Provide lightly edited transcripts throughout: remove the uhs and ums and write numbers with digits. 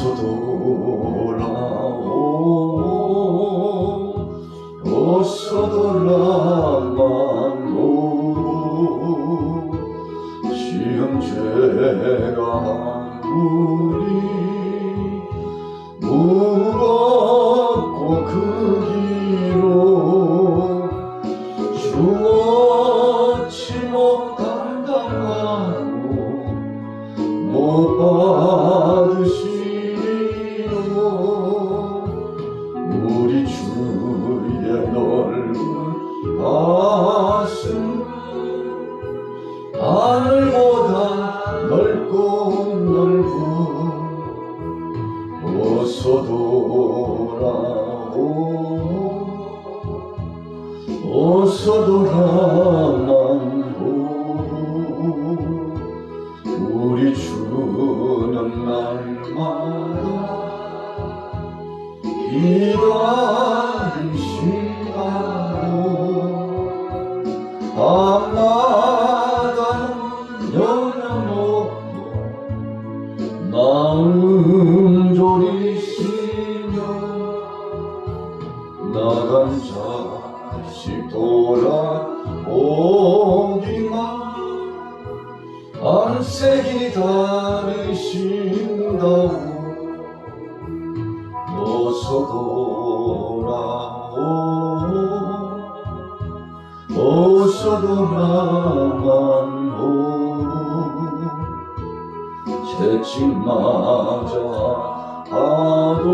어서 돌아오 어서 돌아만오 지은 죄가 우리 무겁고 그 길로 주었지 못한다고 못 받으시리요 우리 주의 넓은 가슴 하늘보다 넓고 넓어 어서 돌아오 어서 돌아만오 우리 주는 날마다 기다리신다고 밤마다 영영없고 마음 졸이시며 나간 자식 돌아오기만 밤새 기다리신다고 어서 돌아오 어서 돌아만오 채찍맞아 하도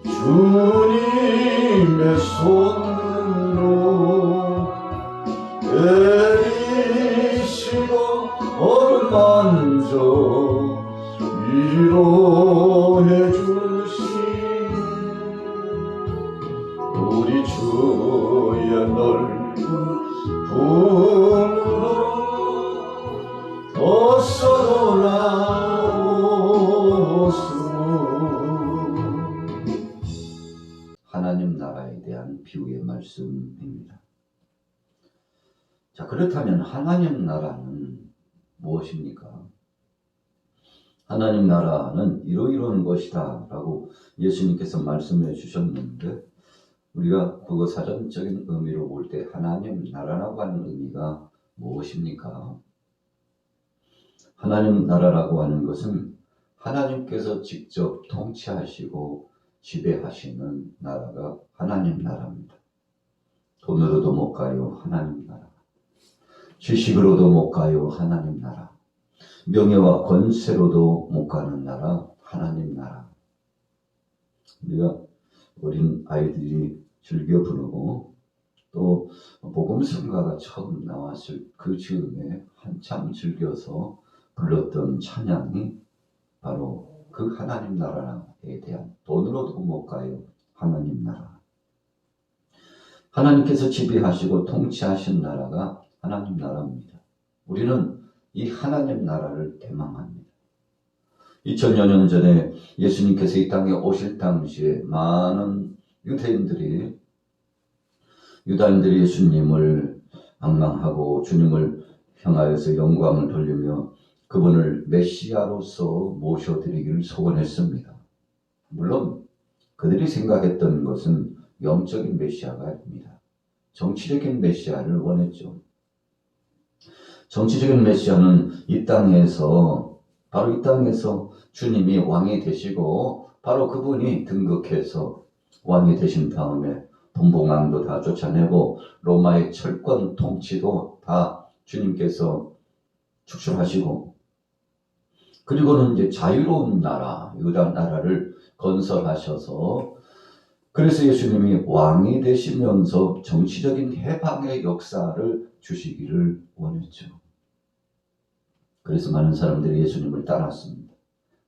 주님의 손으로 내리시고 어루만져 위로해 주시는 우리 주의 넓은 품으로 어서 돌아오소. 하나님 나라에 대한 비유의 말씀입니다. 자, 그렇다면 하나님 나라는 무엇입니까? 하나님 나라는 이러이러한 것이다 라고 예수님께서 말씀해 주셨는데 우리가 그거 사전적인 의미로 볼 때 하나님 나라라고 하는 의미가 무엇입니까? 하나님 나라라고 하는 것은 하나님께서 직접 통치하시고 지배하시는 나라가 하나님 나라입니다. 돈으로도 못 가요, 하나님 나라. 지식으로도 못 가요, 하나님 나라. 명예와 권세로도 못 가는 나라, 하나님 나라. 우리가 어린 아이들이 즐겨 부르고 또 복음성가가 처음 나왔을 그 즈음에 한참 즐겨서 불렀던 찬양이 바로 그 하나님 나라에 대한 돈으로도 못 가요, 하나님 나라. 하나님께서 지배하시고 통치하신 나라가 하나님 나라입니다. 우리는 이 하나님 나라를 대망합니다. 2000여 년 전에 예수님께서 이 땅에 오실 당시에 많은 유다인들이 예수님을 앙망하고 주님을 향하여서 영광을 돌리며 그분을 메시아로서 모셔드리기를 소원했습니다. 물론 그들이 생각했던 것은 영적인 메시아가 아닙니다. 정치적인 메시아를 원했죠. 정치적인 메시아는 바로 이 땅에서 주님이 왕이 되시고 바로 그분이 등극해서 왕이 되신 다음에 분봉왕도 다 쫓아내고 로마의 철권 통치도 다 주님께서 축출하시고 그리고는 이제 자유로운 나라, 유다 나라를 건설하셔서 그래서 예수님이 왕이 되시면서 정치적인 해방의 역사를 주시기를 원했죠. 그래서 많은 사람들이 예수님을 따랐습니다.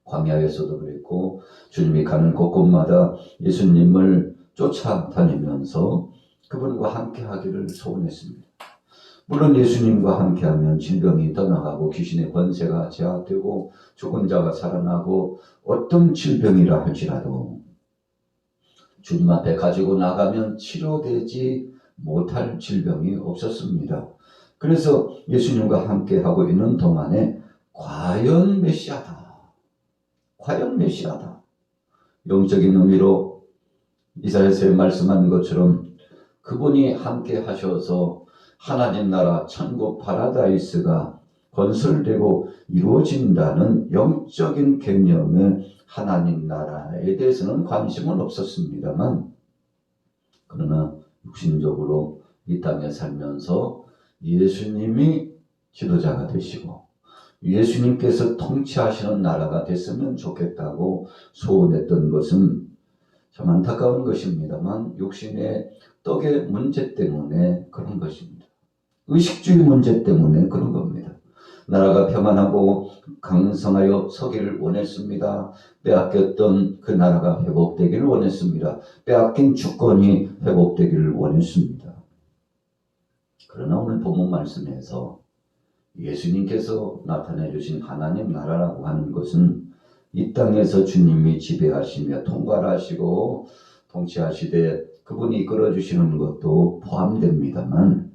광야에서도 그랬고 주님이 가는 곳곳마다 예수님을 쫓아다니면서 그분과 함께 하기를 소원했습니다. 물론 예수님과 함께하면 질병이 떠나가고 귀신의 권세가 제압되고 죽은 자가 살아나고 어떤 질병이라 할지라도 주님 앞에 가지고 나가면 치료되지 못할 질병이 없었습니다. 그래서 예수님과 함께하고 있는 동안에 과연 메시아다, 과연 메시아다. 영적인 의미로 이사야서에 말씀한 것처럼 그분이 함께 하셔서 하나님 나라 천국 파라다이스가 건설되고 이루어진다는 영적인 개념의 하나님 나라에 대해서는 관심은 없었습니다만, 그러나 육신적으로 이 땅에 살면서 예수님이 지도자가 되시고 예수님께서 통치하시는 나라가 됐으면 좋겠다고 소원했던 것은 참 안타까운 것입니다만 육신의 떡의 문제 때문에 그런 것입니다. 의식주의 문제 때문에 그런 겁니다. 나라가 평안하고 강성하여 서기를 원했습니다. 빼앗겼던 그 나라가 회복되기를 원했습니다. 빼앗긴 주권이 회복되기를 원했습니다. 그러나 오늘 본문 말씀에서 예수님께서 나타내 주신 하나님 나라라고 하는 것은 이 땅에서 주님이 지배하시며 통괄하시고 통치하시되 그분이 이끌어주시는 것도 포함됩니다만,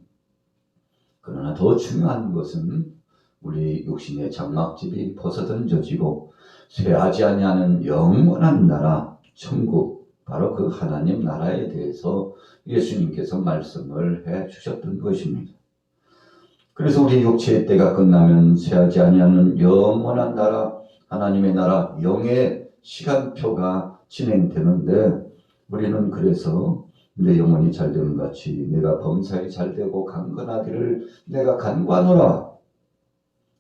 그러나 더 중요한 것은 우리 육신의 장막집이 벗어던져지고 쇠하지 아니하는 영원한 나라, 천국, 바로 그 하나님 나라에 대해서 예수님께서 말씀을 해 주셨던 것입니다. 그래서 우리 육체의 때가 끝나면 쇠하지 아니하는 영원한 나라, 하나님의 나라, 영의 시간표가 진행되는데, 우리는 그래서 내 영혼이 잘되는 같이 내가 범사에 잘되고 강건하기를 내가 간구하노라,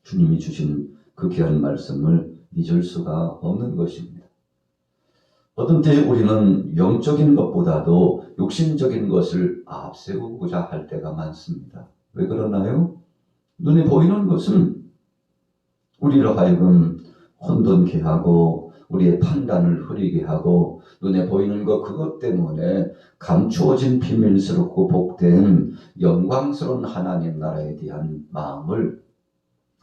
주님이 주신 그 귀한 말씀을 잊을 수가 없는 것입니다. 어떤 때 우리는 영적인 것보다도 육신적인 것을 앞세우고자 할 때가 많습니다. 왜 그러나요? 눈에 보이는 것은 우리로 하여금 혼돈케 하고 우리의 판단을 흐리게 하고, 눈에 보이는 것 그것 때문에 감추어진 비밀스럽고 복된 영광스러운 하나님 나라에 대한 마음을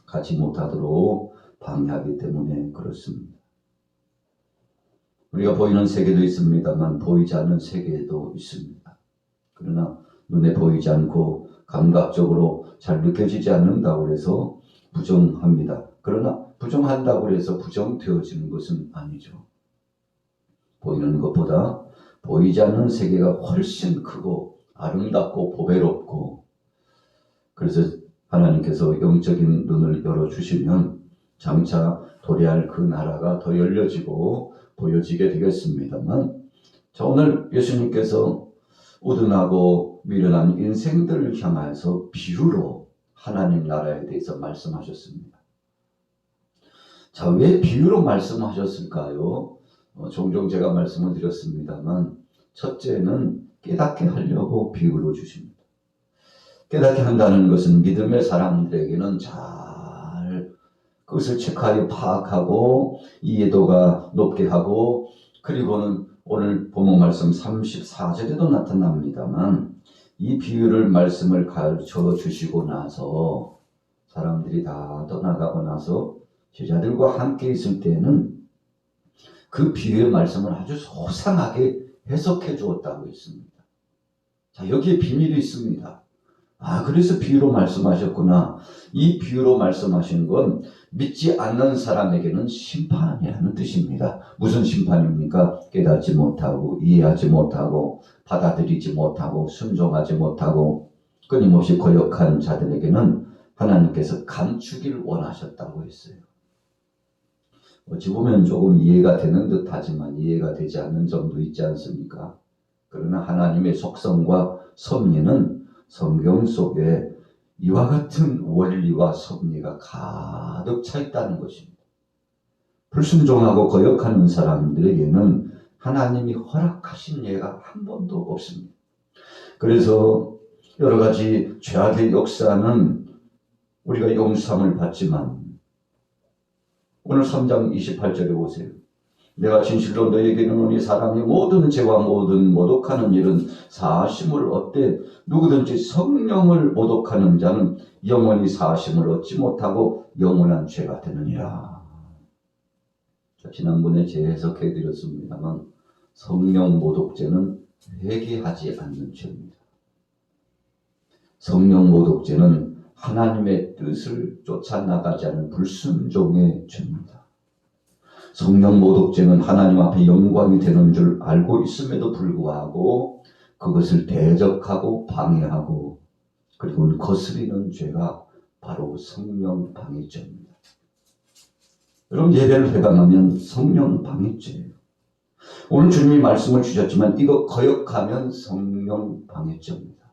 갖지 못하도록 방해하기 때문에 그렇습니다. 우리가 보이는 세계도 있습니다만 보이지 않는 세계도 있습니다. 그러나 눈에 보이지 않고 감각적으로 잘 느껴지지 않는다고 해서 부정합니다. 그러나 부정한다고 해서 부정되어지는 것은 아니죠. 보이는 것보다 보이지 않는 세계가 훨씬 크고 아름답고 보배롭고, 그래서 하나님께서 영적인 눈을 열어주시면 장차 도래할 그 나라가 더 열려지고 보여지게 되겠습니다만, 자, 오늘 예수님께서 우둔하고 미련한 인생들을 향해서 비유로 하나님 나라에 대해서 말씀하셨습니다. 자, 왜 비유로 말씀하셨을까요? 종종 제가 말씀을 드렸습니다만, 첫째는 깨닫게 하려고 비유로 주십니다. 깨닫게 한다는 것은 믿음의 사람들에게는 잘 그것을 체크하여 파악하고 이해도가 높게 하고, 그리고는 오늘 본문 말씀 34절에도 나타납니다만, 이 비유를 말씀을 가르쳐 주시고 나서 사람들이 다 떠나가고 나서 제자들과 함께 있을 때는 그 비유의 말씀을 아주 소상하게 해석해 주었다고 했습니다. 자, 여기에 비밀이 있습니다. 그래서 비유로 말씀하셨구나. 이 비유로 말씀하신 건 믿지 않는 사람에게는 심판이라는 뜻입니다. 무슨 심판입니까? 깨닫지 못하고 이해하지 못하고 받아들이지 못하고 순종하지 못하고 끊임없이 거역한 자들에게는 하나님께서 감추기를 원하셨다고 했어요. 어찌 보면 조금 이해가 되는 듯 하지만 이해가 되지 않는 점도 있지 않습니까? 그러나 하나님의 속성과 섭리는 성경 속에 이와 같은 원리와 섭리가 가득 차 있다는 것입니다. 불순종하고 거역하는 사람들에게는 하나님이 허락하신 예가 한 번도 없습니다. 그래서 여러 가지 죄악의 역사는 우리가 용서함을 받지만, 오늘 3장 28절에 보세요. 내가 진실로 너에게 이르노니 사람이 모든 죄와 모든 모독하는 일은 사하심을 얻되 누구든지 성령을 모독하는 자는 영원히 사하심을 얻지 못하고 영원한 죄가 되느니라. 지난번에 재해석해 드렸습니다만, 성령 모독죄는 회개하지 않는 죄입니다. 성령 모독죄는 하나님의 뜻을 쫓아나가지 않은 불순종의 죄입니다. 성령 모독죄는 하나님 앞에 영광이 되는 줄 알고 있음에도 불구하고 그것을 대적하고 방해하고 그리고 거스리는 죄가 바로 성령 방해죄입니다. 여러분, 예배를 회방하면 성령 방해죄예요. 오늘 주님이 말씀을 주셨지만 이거 거역하면 성령 방해죄입니다.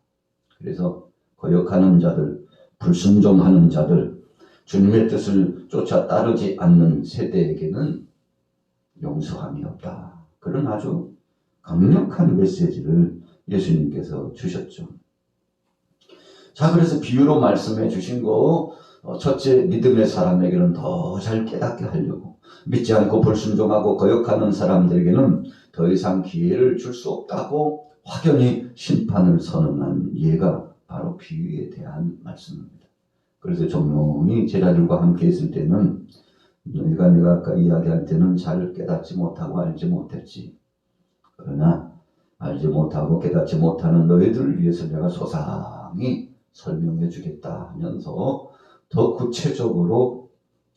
그래서 거역하는 자들, 불순종하는 자들, 주님의 뜻을 쫓아 따르지 않는 세대에게는 용서함이 없다. 그런 아주 강력한 메시지를 예수님께서 주셨죠. 자, 그래서 비유로 말씀해 주신 거, 첫째, 믿음의 사람에게는 더 잘 깨닫게 하려고, 믿지 않고 불순종하고 거역하는 사람들에게는 더 이상 기회를 줄 수 없다고 확연히 심판을 선언한 예가 바로 비유에 대한 말씀입니다. 그래서 조용히 제자들과 함께 있을 때는 내가 아까 이야기할 때는 잘 깨닫지 못하고 알지 못했지. 그러나 알지 못하고 깨닫지 못하는 너희들을 위해서 내가 소상히 설명해 주겠다 하면서 더 구체적으로,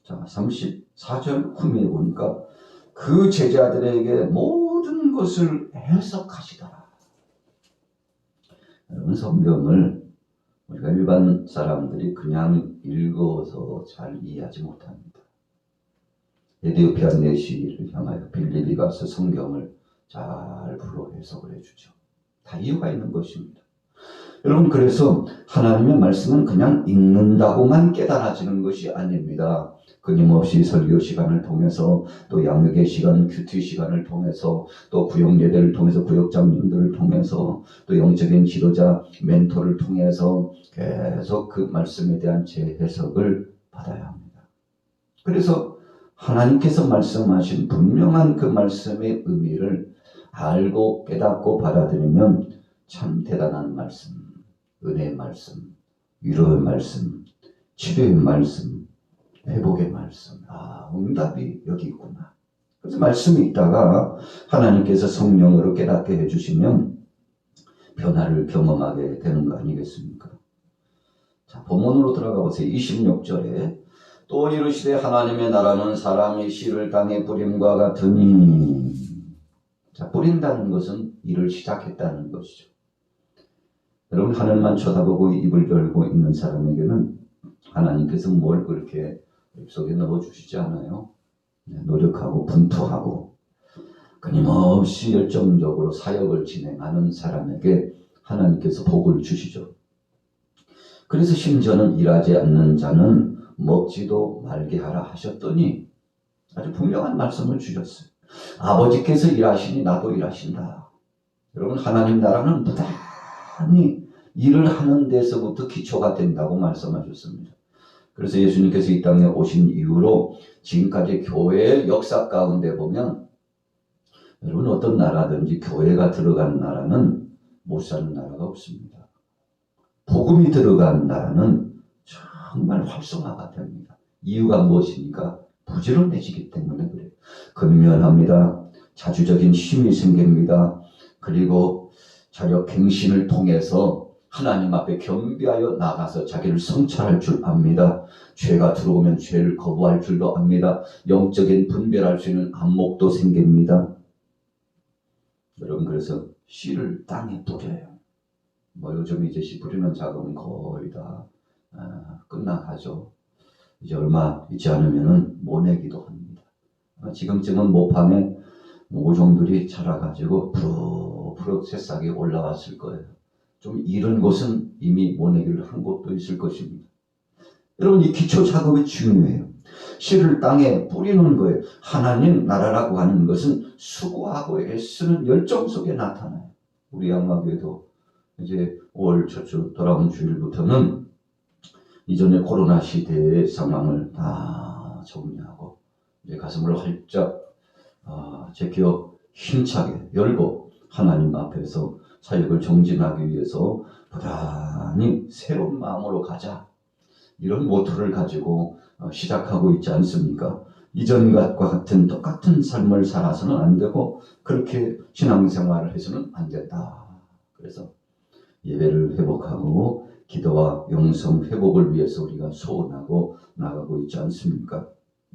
자, 34절 후면에 보니까 그 제자들에게 모든 것을 해석하시더라. 여러분, 성경을 우리가 일반 사람들이 그냥 읽어서 잘 이해하지 못합니다. 에디오피아 내시를 향하여 빌립이 가서 성경을 잘 불어 해석을 해주죠. 다 이유가 있는 것입니다. 여러분, 그래서 하나님의 말씀은 그냥 읽는다고만 깨달아지는 것이 아닙니다. 끊임없이 설교 시간을 통해서, 또 양육의 시간, 큐티 시간을 통해서, 또 구역 예배를 통해서, 구역장님들을 통해서, 또 영적인 지도자, 멘토를 통해서 계속 그 말씀에 대한 재해석을 받아야 합니다. 그래서 하나님께서 말씀하신 분명한 그 말씀의 의미를 알고 깨닫고 받아들이면 참 대단한 말씀, 은혜의 말씀, 위로의 말씀, 치료의 말씀, 회복의 말씀, 응답이 여기 있구나. 그래서 말씀이 있다가 하나님께서 성령으로 깨닫게 해주시면 변화를 경험하게 되는 거 아니겠습니까? 자, 본문으로 들어가 보세요. 26절에 또 이르시되 하나님의 나라는 사람이 씨를 땅에 뿌림과 같으니. 자, 뿌린다는 것은 일을 시작했다는 것이죠. 여러분, 하늘만 쳐다보고 입을 열고 있는 사람에게는 하나님께서 뭘 그렇게 입속에 넣어주시지 않아요. 노력하고 분투하고 끊임없이 열정적으로 사역을 진행하는 사람에게 하나님께서 복을 주시죠. 그래서 심지어는 일하지 않는 자는 먹지도 말게 하라 하셨더니 아주 분명한 말씀을 주셨어요. 아버지께서 일하시니 나도 일하신다. 여러분, 하나님 나라는 부단히 일을 하는 데서부터 기초가 된다고 말씀하셨습니다. 그래서 예수님께서 이 땅에 오신 이후로 지금까지 교회의 역사 가운데 보면, 여러분, 어떤 나라든지 교회가 들어간 나라는 못 사는 나라가 없습니다. 복음이 들어간 나라는 정말 활성화가 됩니다. 이유가 무엇입니까? 부지런해지기 때문에 그래요. 근면합니다. 자주적인 힘이 생깁니다. 그리고 자력 갱신을 통해서 하나님 앞에 겸비하여 나가서 자기를 성찰할 줄 압니다. 죄가 들어오면 죄를 거부할 줄도 압니다. 영적인 분별할 수 있는 안목도 생깁니다. 여러분, 그래서 씨를 땅에 뿌려요. 요즘 이제 씨 뿌리는 작업은 거의 다 끝나가죠. 이제 얼마 있지 않으면은 모내기도 합니다. 지금쯤은 모판에 모종들이 자라가지고 푸릇푸릇 새싹이 올라왔을 거예요. 좀 이른 곳은 이미 모내기를 한 곳도 있을 것입니다. 여러분, 이 기초 작업이 중요해요. 씨를 땅에 뿌리는 거예요. 하나님 나라라고 하는 것은 수고하고 애쓰는 열정 속에 나타나요. 우리 양마교회도 이제 5월 첫 주 돌아온 주일부터는 이전의 코로나 시대의 상황을 다 정리하고 이제 가슴을 활짝 제껴 힘차게 열고 하나님 앞에서 사역을 정진하기 위해서 부단히 새로운 마음으로 가자, 이런 모토를 가지고 시작하고 있지 않습니까? 이전과 같은 똑같은 삶을 살아서는 안 되고 그렇게 신앙생활을 해서는 안 된다. 그래서 예배를 회복하고 기도와 영성 회복을 위해서 우리가 소원하고 나가고 있지 않습니까?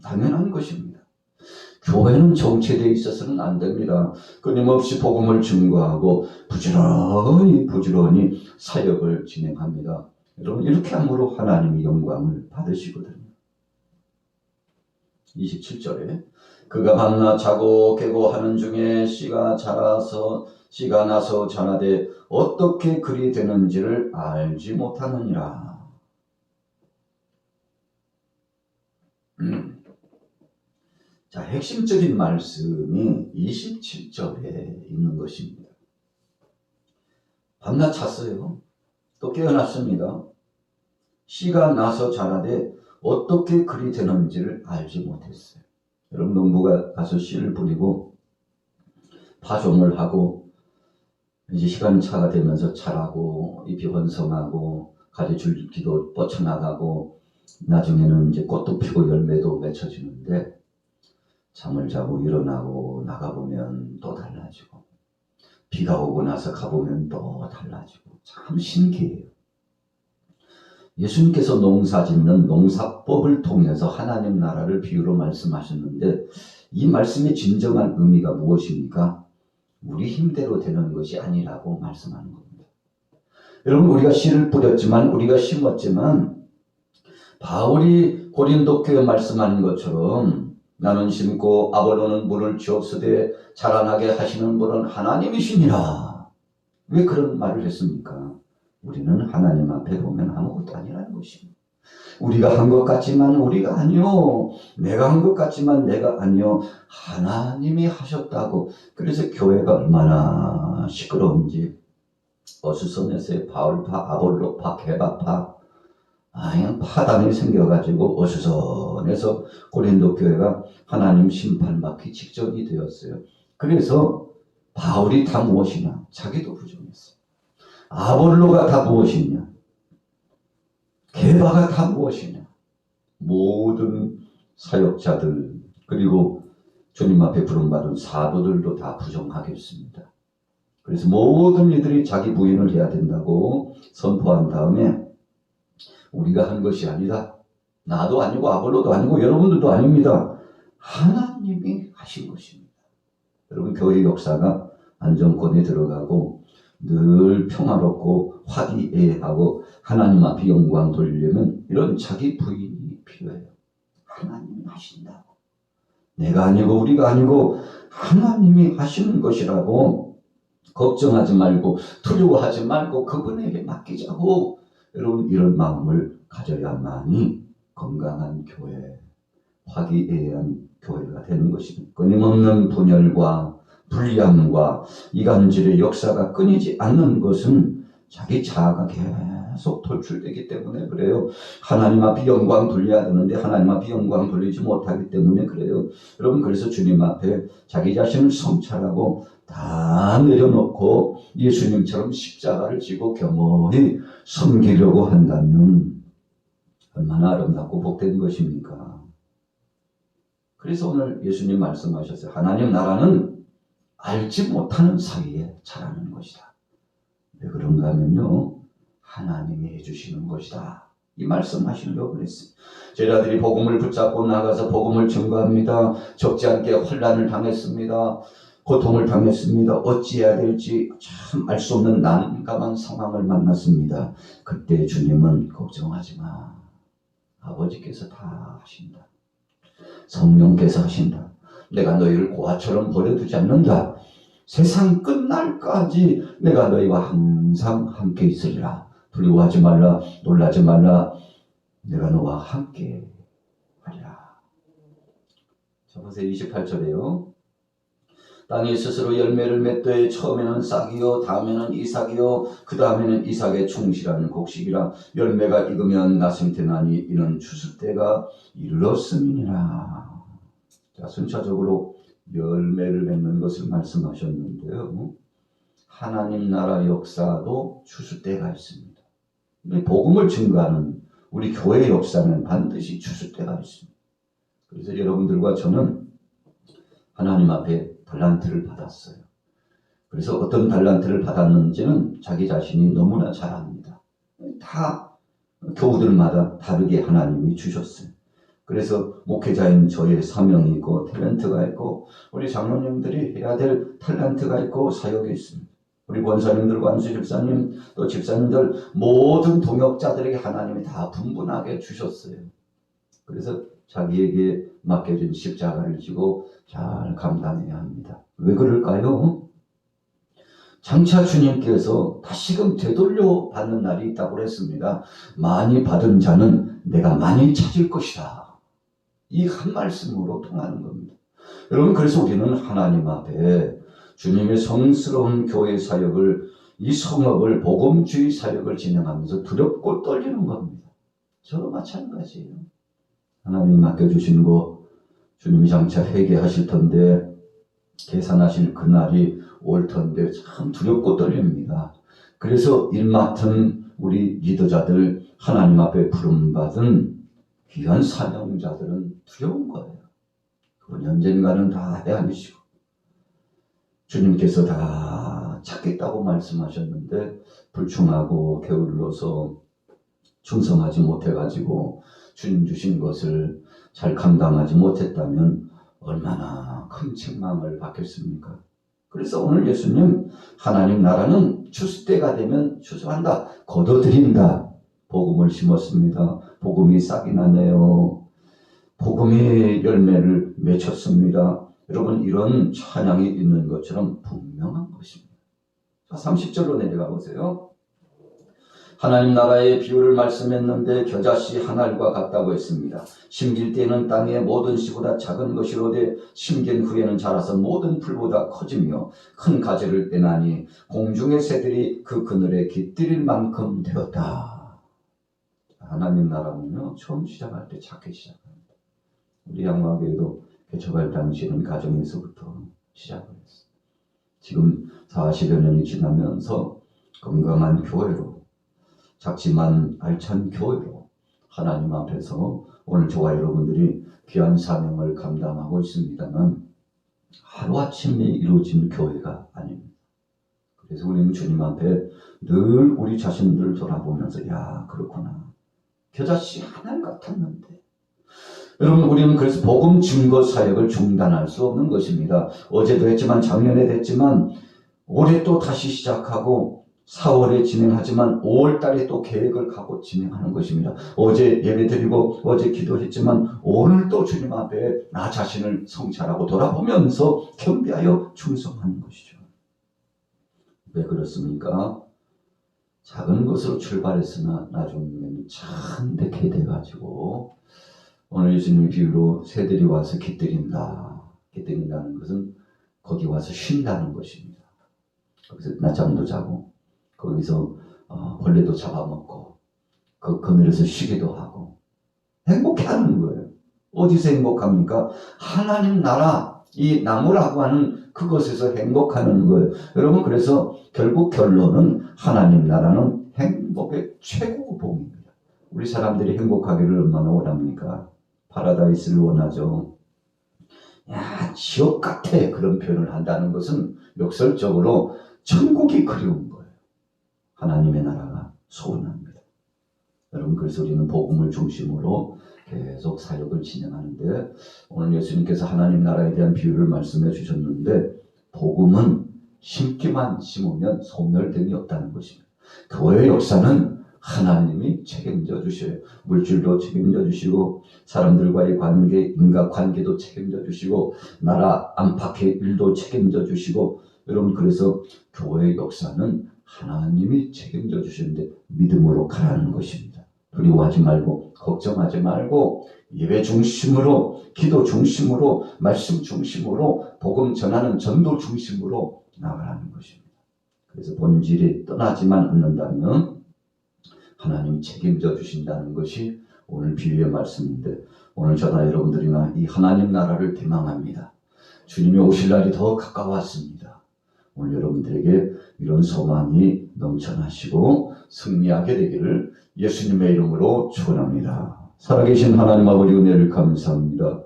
당연한 것입니다. 교회는 정체되어 있어서는 안 됩니다. 끊임없이 복음을 증거하고 부지런히 사역을 진행합니다. 여러분, 이렇게 함으로 하나님이 영광을 받으시거든요. 27절에 그가 밤낮 자고 깨고 하는 중에 씨가 나서 자라되 어떻게 그리 되는지를 알지 못하느니라. 자, 핵심적인 말씀이 27절에 있는 것입니다. 밤낮 잤어요. 또 깨어났습니다. 씨가 나서 자라되 어떻게 그리 되는지를 알지 못했어요. 여러분, 농부가 가서 씨를 뿌리고 파종을 하고 이제 시간차가 되면서 자라고 잎이 번성하고 가지 줄기도 뻗쳐나가고 나중에는 이제 꽃도 피고 열매도 맺혀지는데 잠을 자고 일어나고 나가보면 또 달라지고 비가 오고 나서 가보면 또 달라지고 참 신기해요. 예수님께서 농사 짓는 농사법을 통해서 하나님 나라를 비유로 말씀하셨는데 이 말씀의 진정한 의미가 무엇입니까? 우리 힘대로 되는 것이 아니라고 말씀하는 겁니다. 여러분, 우리가 씨를 뿌렸지만 우리가 심었지만 바울이 고린도 교회에 말씀하는 것처럼 나는 심고 아볼로는 물을 주옵소되 자라나게 하시는 분은 하나님이시니라. 왜 그런 말을 했습니까? 우리는 하나님 앞에 보면 아무것도 아니라는 것입니다. 우리가 한 것 같지만 우리가 아니요. 내가 한 것 같지만 내가 아니요. 하나님이 하셨다고. 그래서 교회가 얼마나 시끄러운지 어수선해서 바울파, 아볼로파, 게바파 그냥 파단이 생겨가지고 어수선해서 고린도 교회가 하나님 심판받기 직전이 되었어요. 그래서 바울이 다 무엇이냐? 자기도 부정했어요. 아볼로가 다 무엇이냐? 게바가 다 무엇이냐? 모든 사역자들 그리고 주님 앞에 부름받은 사도들도 다 부정하겠습니다. 그래서 모든 이들이 자기 부인을 해야 된다고 선포한 다음에 우리가 한 것이 아니다. 나도 아니고 아볼로도 아니고 여러분들도 아닙니다. 하나님이 하신 것입니다. 여러분, 교회 역사가 안정권에 들어가고 늘 평화롭고 화기애애하고 하나님 앞에 영광 돌리려면 이런 자기 부인이 필요해요. 하나님이 하신다고. 내가 아니고 우리가 아니고 하나님이 하시는 것이라고 걱정하지 말고 두려워하지 말고 그분에게 맡기자고. 여러분, 이런 마음을 가져야만이 건강한 교회, 화기애애한 교회가 되는 것입니다. 끊임없는 분열과 불량과 이간질의 역사가 끊이지 않는 것은 자기 자아가 계속 돌출되기 때문에 그래요. 하나님 앞에 영광 돌려야 되는데 하나님 앞에 영광 돌리지 못하기 때문에 그래요. 여러분, 그래서 주님 앞에 자기 자신을 성찰하고 다 내려놓고 예수님처럼 십자가를 지고 겸허히 섬기려고 한다면 얼마나 아름답고 복된 것입니까? 그래서 오늘 예수님 말씀하셨어요. 하나님 나라는 알지 못하는 사이에 자라는 것이다. 왜 그런가 하면요, 하나님이 해주시는 것이다. 이 말씀하시려고 그랬어요. 제자들이 복음을 붙잡고 나가서 복음을 증거합니다. 적지 않게 환난을 당했습니다. 고통을 당했습니다. 어찌해야 될지 참 알 수 없는 난감한 상황을 만났습니다. 그때 주님은 걱정하지 마. 아버지께서 다 하신다. 성령께서 하신다. 내가 너희를 고아처럼 버려두지 않는다. 세상 끝날까지 내가 너희와 항상 함께 있으리라. 두려워하지 말라. 놀라지 말라. 내가 너와 함께 하리라. 자, 보세요. 28절에요. 땅이 스스로 열매를 맺되 처음에는 싹이요 다음에는 이삭이요 그 다음에는 이삭의 충실한 곡식이라. 열매가 익으면 나심태나니 이는 추수 때가 이르렀음이니라. 자, 순차적으로 열매를 맺는 것을 말씀하셨는데요. 하나님 나라 역사도 추수 때가 있습니다. 복음을 증거하는 우리 교회 역사는 반드시 추수 때가 있습니다. 그래서 여러분들과 저는 하나님 앞에 달란트를 받았어요. 그래서 어떤 달란트를 받았는지는 자기 자신이 너무나 잘 압니다. 다 교우들마다 다르게 하나님이 주셨어요. 그래서 목회자인 저의 사명이 있고 탤런트가 있고 우리 장로님들이 해야 될 탤런트가 있고 사역이 있습니다. 우리 권사님들, 관수 집사님, 또 집사님들 모든 동역자들에게 하나님이 다 분분하게 주셨어요. 그래서 자기에게 맡겨진 십자가를 지고 잘 감당해야 합니다. 왜 그럴까요? 장차 주님께서 다시금 되돌려 받는 날이 있다고 했습니다. 많이 받은 자는 내가 많이 찾을 것이다. 이 한 말씀으로 통하는 겁니다. 여러분, 그래서 우리는 하나님 앞에 주님의 성스러운 교회 사역을, 이 성업을, 복음주의 사역을 진행하면서 두렵고 떨리는 겁니다. 저도 마찬가지예요. 하나님이 맡겨주신 거 주님이 장차 회개하실 텐데, 계산하실 그날이 올 텐데 참 두렵고 떨립니다. 그래서 일 맡은 우리 리더자들, 하나님 앞에 부름받은 귀한 사명자들은 두려운 거예요. 그건 언젠가는 다 헤아리시고 주님께서 다 찾겠다고 말씀하셨는데 불충하고 게을러서 충성하지 못해가지고 주님 주신 것을 잘 감당하지 못했다면 얼마나 큰 책망을 받겠습니까? 그래서 오늘 예수님, 하나님 나라는 추수 때가 되면 추수한다, 거둬들인다. 복음을 심었습니다. 복음이 싹이 나네요. 복음이 열매를 맺혔습니다. 여러분, 이런 찬양이 있는 것처럼 분명한 것입니다. 자, 30절로 내려가 보세요. 하나님 나라의 비유를 말씀했는데 겨자씨 한 알과 같다고 했습니다. 심길 때는 땅의 모든 씨보다 작은 것이로되 심긴 후에는 자라서 모든 풀보다 커지며 큰 가지를 떼나니 공중의 새들이 그 그늘에 깃들일 만큼 되었다. 하나님 나라는요, 처음 시작할 때 작게 시작합니다. 우리 양화교회도 개척할 당시에는 가정에서부터 시작을 했어요. 지금 40여 년이 지나면서 건강한 교회로, 작지만 알찬 교회로 하나님 앞에서 오늘 저와 여러분들이 귀한 사명을 감당하고 있습니다만 하루아침에 이루어진 교회가 아닙니다. 그래서 우리는 주님 앞에 늘 우리 자신들을 돌아보면서 야, 그렇구나. 겨자씨 하나 같았는데. 여러분, 우리는 그래서 복음 증거 사역을 중단할 수 없는 것입니다. 어제도 했지만 작년에 됐지만 올해 또 다시 시작하고 4월에 진행하지만 5월달에 또 계획을 갖고 진행하는 것입니다. 어제 예배드리고 어제 기도했지만 오늘 또 주님 앞에 나 자신을 성찰하고 돌아보면서 겸비하여 충성하는 것이죠. 왜 그렇습니까? 작은 것으로 출발했으나 나중에는 참되게 돼가지고 오늘 예수님 비유로 새들이 와서 깃들인다. 깃들인다는 것은 거기 와서 쉰다는 것입니다. 거기서 낮잠도 자고 거기서 벌레도 잡아먹고 그 그늘에서 쉬기도 하고 행복해하는 거예요. 어디서 행복합니까? 하나님 나라, 이 나무라고 하는 그것에서 행복하는 거예요. 여러분, 그래서 결국 결론은 하나님 나라는 행복의 최고봉입니다. 우리 사람들이 행복하기를 얼마나 원합니까? 파라다이스를 원하죠. 야, 지옥 같아, 그런 표현을 한다는 것은 역설적으로 천국이 그리운 거예요. 하나님의 나라가 소원합니다. 여러분, 그래서 우리는 복음을 중심으로 계속 사역을 진행하는데 오늘 예수님께서 하나님 나라에 대한 비유를 말씀해 주셨는데 복음은 심기만 심으면 소멸됨이 없다는 것입니다. 교회 역사는 하나님이 책임져 주셔요. 물질도 책임져 주시고 사람들과의 관계, 인간관계도 책임져 주시고 나라 안팎의 일도 책임져 주시고 여러분, 그래서 교회의 역사는 하나님이 책임져 주시는데 믿음으로 가라는 것입니다. 두려워하지 말고 걱정하지 말고 예배 중심으로, 기도 중심으로, 말씀 중심으로, 복음 전하는 전도 중심으로 나가라는 것입니다. 그래서 본질이 떠나지만 않는다면 하나님이 책임져 주신다는 것이 오늘 비유의 말씀인데 오늘 저나 여러분들이나 이 하나님 나라를 대망합니다. 주님이 오실 날이 더 가까웠습니다. 오늘 여러분들에게 이런 소망이 넘쳐나시고 승리하게 되기를 예수님의 이름으로 축원합니다. 살아계신 하나님 아버지, 은혜를 감사합니다.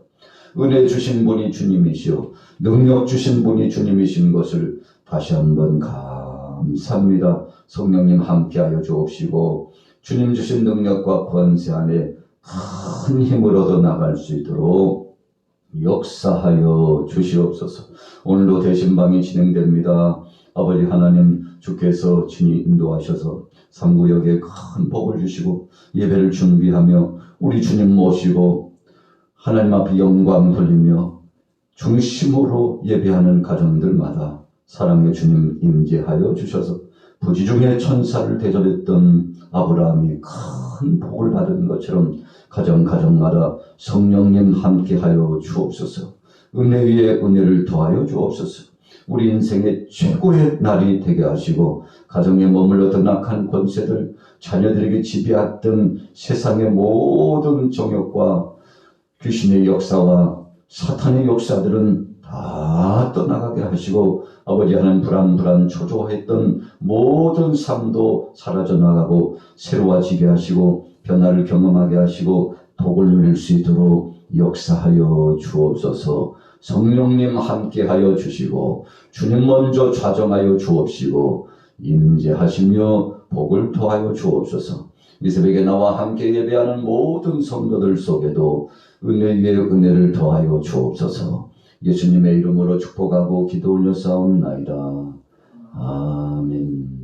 은혜 주신 분이 주님이시오 능력 주신 분이 주님이신 것을 다시 한번 감사합니다. 성령님 함께하여 주옵시고 주님 주신 능력과 권세 안에 큰 힘을 얻어 나갈 수 있도록 역사하여 주시옵소서. 오늘도 대신방이 진행됩니다. 아버지 하나님, 주께서 친히 인도하셔서 3구역에 큰 복을 주시고 예배를 준비하며 우리 주님 모시고 하나님 앞에 영광 돌리며 중심으로 예배하는 가정들마다 사랑의 주님 임재하여 주셔서 부지 중에 천사를 대접했던 아브라함이 큰 복을 받은 것처럼 가정마다 성령님 함께하여 주옵소서. 은혜 위에 은혜를 더하여 주옵소서. 우리 인생의 최고의 날이 되게 하시고 가정에 머물렀던 악한 권세들, 자녀들에게 지배했던 세상의 모든 정욕과 귀신의 역사와 사탄의 역사들은 다 떠나가게 하시고 아버지 하나님 불안 초조했던 모든 삶도 사라져 나가고 새로워지게 하시고 변화를 경험하게 하시고 복을 누릴 수 있도록 역사하여 주옵소서. 성령님 함께하여 주시고 주님 먼저 좌정하여 주옵시고 임재하시며 복을 더하여 주옵소서. 이 새벽에 나와 함께 예배하는 모든 성도들 속에도 은혜 위에 은혜를 더하여 주옵소서. 예수님의 이름으로 축복하고 기도 올려 싸움나이다. 아멘.